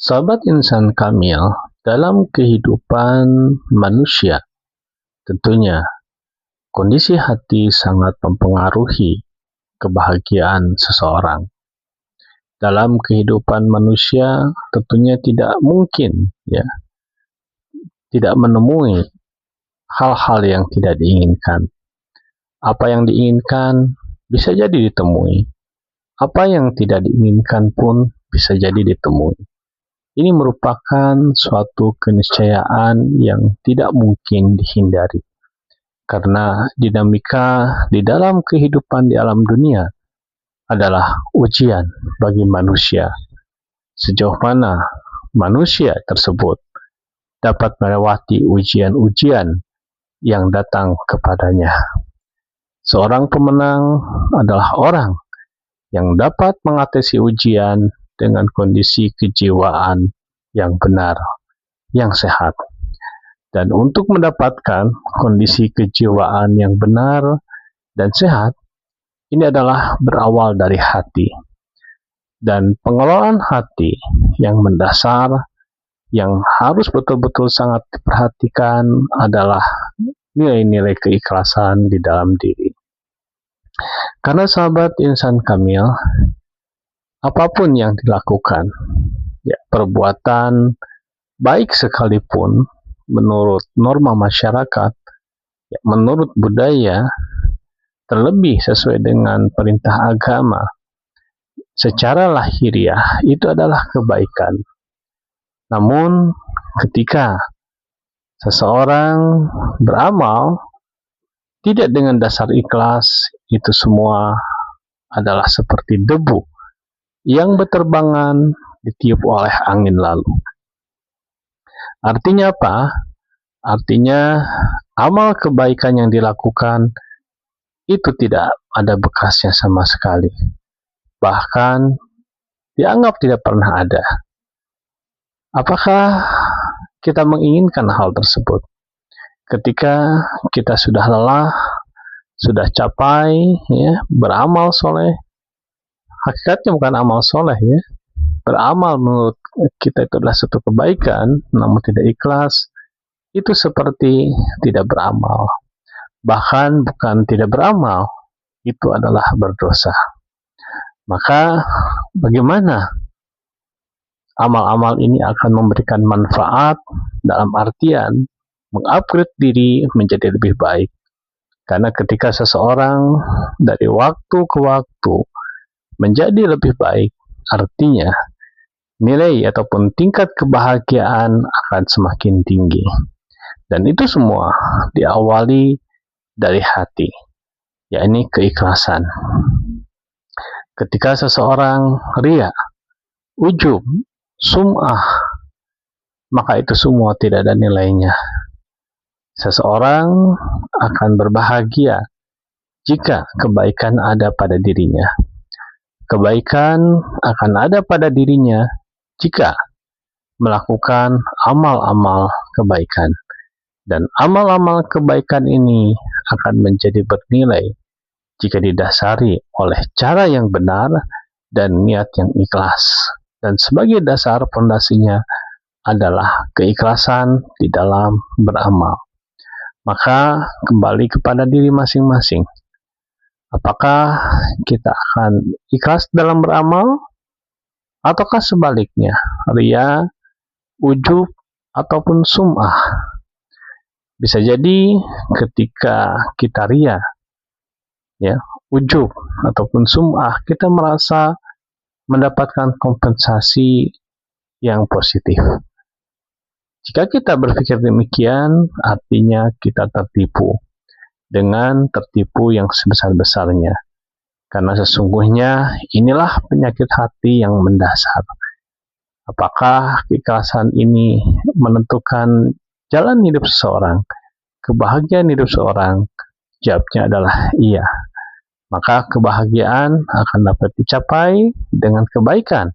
Sahabat insan kamil, dalam kehidupan manusia, tentunya kondisi hati sangat mempengaruhi kebahagiaan seseorang. Dalam kehidupan manusia, tentunya tidak mungkin tidak menemui hal-hal yang tidak diinginkan. Apa yang diinginkan bisa jadi ditemui. Apa yang tidak diinginkan pun bisa jadi ditemui. Ini merupakan suatu keniscayaan yang tidak mungkin dihindari. Karena dinamika di dalam kehidupan di alam dunia adalah ujian bagi manusia. Sejauh mana manusia tersebut dapat melewati ujian-ujian yang datang kepadanya. Seorang pemenang adalah orang yang dapat mengatasi ujian dengan kondisi kejiwaan yang benar, yang sehat. Dan untuk mendapatkan kondisi kejiwaan yang benar dan sehat, ini adalah berawal dari hati. Dan pengelolaan hati yang mendasar, yang harus betul-betul sangat diperhatikan adalah nilai-nilai keikhlasan di dalam diri. Karena sahabat insan kamil, apapun yang dilakukan, perbuatan baik sekalipun menurut norma masyarakat, menurut budaya, terlebih sesuai dengan perintah agama, secara lahiriah itu adalah kebaikan. Namun ketika seseorang beramal tidak dengan dasar ikhlas, itu semua adalah seperti debu yang berterbangan ditiup oleh angin lalu. Artinya apa? Artinya amal kebaikan yang dilakukan itu tidak ada bekasnya sama sekali. Bahkan dianggap tidak pernah ada. Apakah kita menginginkan hal tersebut? Ketika kita sudah lelah, sudah capai, beramal soleh, hakikatnya bukan amal soleh, beramal menurut kita itu adalah suatu kebaikan, namun tidak ikhlas, itu seperti tidak beramal. Bahkan bukan tidak beramal, itu adalah berdosa. Maka bagaimana amal-amal ini akan memberikan manfaat dalam artian mengupgrade diri menjadi lebih baik. Karena ketika seseorang dari waktu ke waktu menjadi lebih baik, artinya nilai ataupun tingkat kebahagiaan akan semakin tinggi. Dan itu semua diawali dari hati, yakni keikhlasan. Ketika seseorang riya, ujub, sum'ah, maka itu semua tidak ada nilainya. Seseorang akan berbahagia jika kebaikan ada pada dirinya. Kebaikan akan ada pada dirinya jika melakukan amal-amal kebaikan. Dan amal-amal kebaikan ini akan menjadi bernilai jika didasari oleh cara yang benar dan niat yang ikhlas. Dan sebagai dasar fondasinya adalah keikhlasan di dalam beramal. Maka kembali kepada diri masing-masing. Apakah kita akan ikhlas dalam beramal? Ataukah sebaliknya, riya, ujub, ataupun sum'ah? Bisa jadi ketika kita riya, ujub, ataupun sum'ah, kita merasa mendapatkan kompensasi yang positif. Jika kita berpikir demikian, artinya kita tertipu dengan tertipu yang sebesar-besarnya. Karena sesungguhnya inilah penyakit hati yang mendasar. Apakah keikhlasan ini menentukan jalan hidup seseorang, kebahagiaan hidup seseorang? Jawabnya adalah iya. Maka kebahagiaan akan dapat dicapai dengan kebaikan.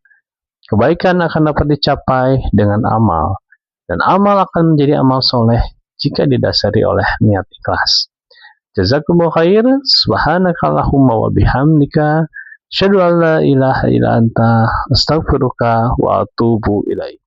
Kebaikan akan dapat dicapai dengan amal. Dan amal akan menjadi amal soleh jika didasari oleh niat ikhlas. Jazakumullah khair. Subhanakallahumma wa bihamdika. Asyhadu an la ilaha illa anta astaghfiruka wa atubu ilaik.